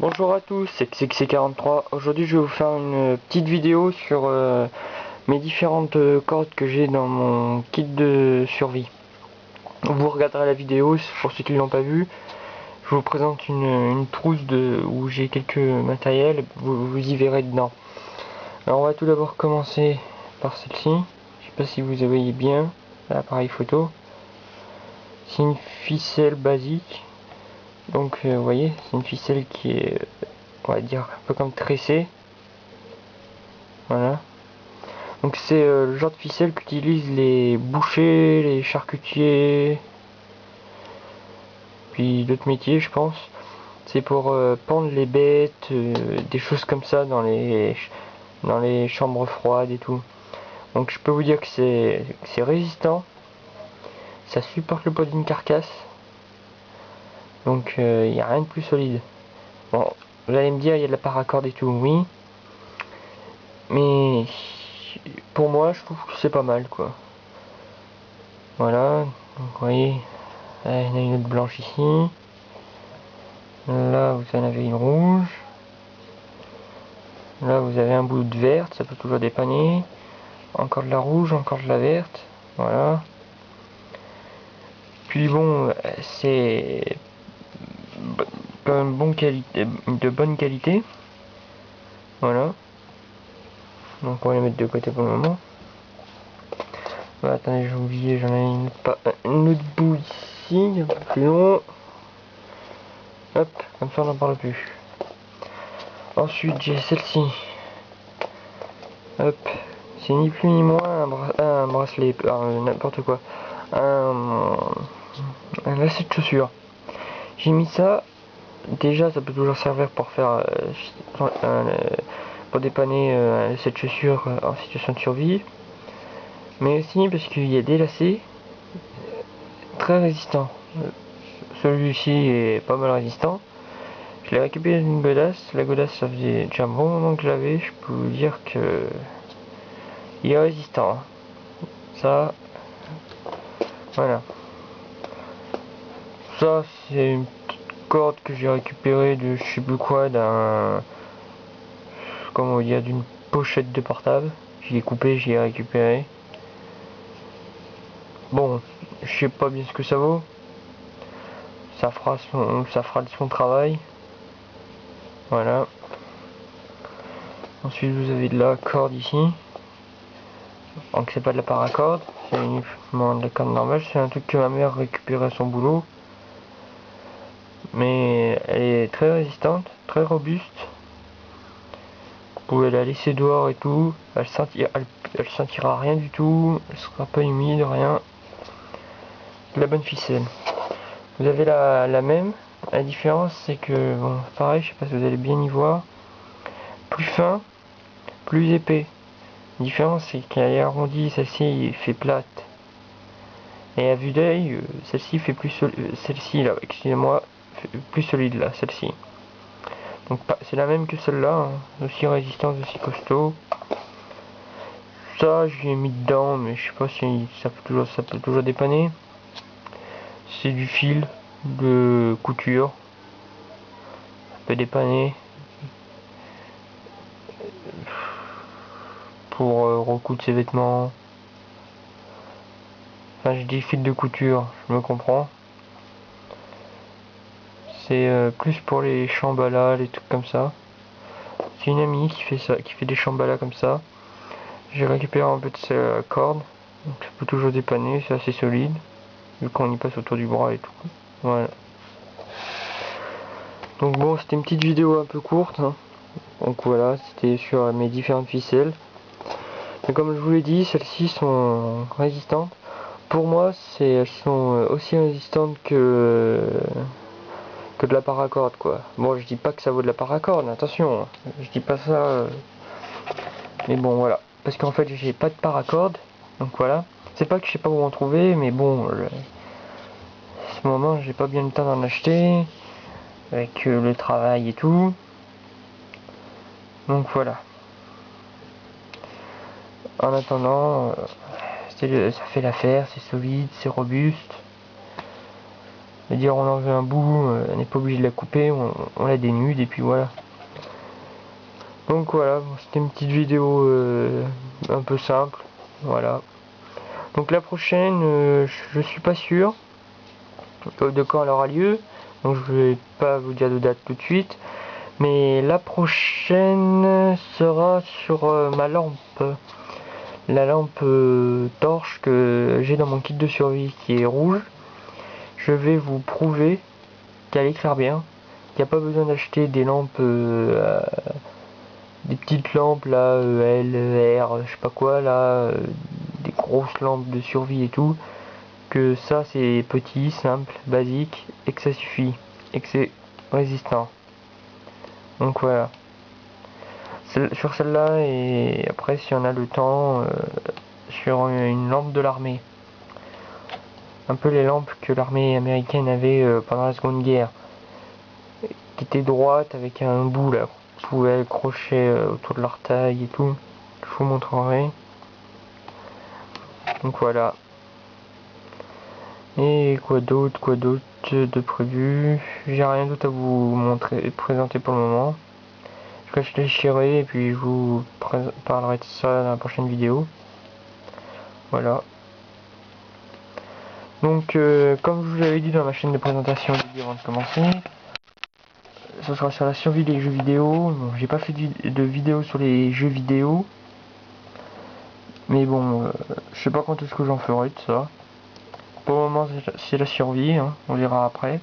Bonjour à tous, c'est XXC43. Aujourd'hui je vais vous faire une petite vidéo sur mes différentes cordes que j'ai dans mon kit de survie. Vous regarderez la vidéo, pour ceux qui ne l'ont pas vu. Je vous présente une trousse où j'ai quelques matériels, vous y verrez dedans. Alors on va tout d'abord commencer par celle-ci. Je sais pas si vous voyez bien l'appareil photo. C'est une ficelle basique. Donc vous voyez, c'est une ficelle qui est, on va dire, un peu comme tressée. Voilà. Donc c'est le genre de ficelle qu'utilisent les bouchers, les charcutiers, puis d'autres métiers je pense. C'est pour pendre les bêtes, des choses comme ça dans les chambres froides et tout. Donc je peux vous dire que c'est résistant, ça supporte le poids d'une carcasse. Donc il n'y a rien de plus solide. Bon, vous allez me dire il y a de la paracorde et tout, oui. Mais pour moi je trouve que c'est pas mal quoi. Voilà, donc vous voyez. Il y en a une autre blanche ici. Là, vous en avez une rouge. Là, vous avez un bout de verte, ça peut toujours dépanner. Encore de la rouge, encore de la verte. Voilà. Puis bon, c'est quand même de bonne qualité. Voilà. Donc on va les mettre de côté pour le moment. Voilà, attendez, j'ai oublié, j'en ai une autre bout ici, un peu plus long. Hop, comme ça on n'en parle plus. Ensuite, j'ai celle-ci. Hop, c'est ni plus ni moins un bracelet, n'importe quoi. Un lacet de chaussures. J'ai mis ça, déjà ça peut toujours servir pour faire, pour dépanner un lacet de chaussures en situation de survie. Mais aussi parce qu'il y a des lacets très résistants. Celui-ci est pas mal résistant. Je l'ai récupéré d'une godasse. La godasse, ça faisait déjà un bon moment que je l'avais. Je peux vous dire que il est résistant. Ça, voilà. Ça, c'est une petite corde que j'ai récupérée de je sais plus quoi, comment dire, d'une pochette de portable. Je l'ai coupé, je l'ai récupéré. Bon, je sais pas bien ce que ça vaut. Ça fera son travail. Voilà. Ensuite, vous avez de la corde ici. Donc c'est pas de la paracorde, c'est uniquement de la corde normale. C'est un truc que ma mère récupérait à son boulot. Mais elle est très résistante, très robuste. Vous pouvez la laisser dehors et tout. Elle sentira rien du tout. Elle sera pas humide, rien. De la bonne ficelle. Vous avez la même. La différence c'est que, bon, pareil, je sais pas si vous allez bien y voir. Plus fin, plus épais. La différence c'est qu'elle est arrondie, celle-ci fait plate. Et à vue d'œil, celle-ci fait plus solide. Celle-ci là, excusez-moi, plus solide là, celle-ci. Donc c'est la même que celle-là, hein, aussi résistante, aussi costaud. Ça, je l'ai mis dedans, mais je sais pas si ça peut toujours dépanner. C'est du fil de couture. Ça peut dépanner pour recoudre ses vêtements. Enfin, je dis fil de couture, je me comprends. C'est plus pour les chambalas, les trucs comme ça. C'est une amie qui fait ça, qui fait des chambalas comme ça. J'ai récupéré un peu de sa corde, donc ça peut toujours dépanner, c'est assez solide, vu qu'on y passe autour du bras et tout. Voilà. Donc bon, c'était une petite vidéo un peu courte, hein. Donc voilà, c'était sur mes différentes ficelles. Et comme je vous l'ai dit, celles-ci sont résistantes. Pour moi, elles sont aussi résistantes que de la paracorde, quoi. Bon, je dis pas que ça vaut de la paracorde, attention, hein. Je dis pas ça. Mais bon, voilà. Parce qu'en fait, j'ai pas de paracorde, donc voilà. C'est pas que je sais pas où en trouver, mais bon, à ce moment, j'ai pas bien le temps d'en acheter, avec le travail et tout. Donc voilà. En attendant, ça fait l'affaire, c'est solide, c'est robuste. C'est-à-dire on en veut un bout, on n'est pas obligé de la couper, on la dénude et puis voilà. Donc voilà, c'était une petite vidéo un peu simple, voilà. Donc la prochaine, je suis pas sûr de quand elle aura lieu, donc je vais pas vous dire de date tout de suite. Mais la prochaine sera sur ma lampe. La lampe torche que j'ai dans mon kit de survie qui est rouge. Je vais vous prouver qu'elle éclaire bien. Il n'y a pas besoin d'acheter des lampes, des petites lampes là, L, R, je sais pas quoi là, des grosses lampes de survie et tout. Que ça c'est petit, simple, basique et que ça suffit. Et que c'est résistant. Donc voilà. Sur celle-là et après si on a le temps sur une lampe de l'armée, un peu les lampes que l'armée américaine avait pendant la Seconde Guerre, qui étaient droites avec un bout là qu'on pouvait accrocher autour de leur taille et tout. Je vous montrerai. Donc voilà. Et quoi d'autre de prévu? J'ai rien d'autre à vous montrer, présenter pour le moment. Je réfléchirai et puis je vous parlerai de ça dans la prochaine vidéo. Voilà. Donc, comme je vous l'avais dit dans ma chaîne de présentation avant de commencer, ce sera sur la survie des jeux vidéo. Bon, j'ai pas fait de vidéo sur les jeux vidéo, mais bon, je sais pas quand est-ce que j'en ferai de ça. Pour le moment, c'est la survie, hein, on verra après.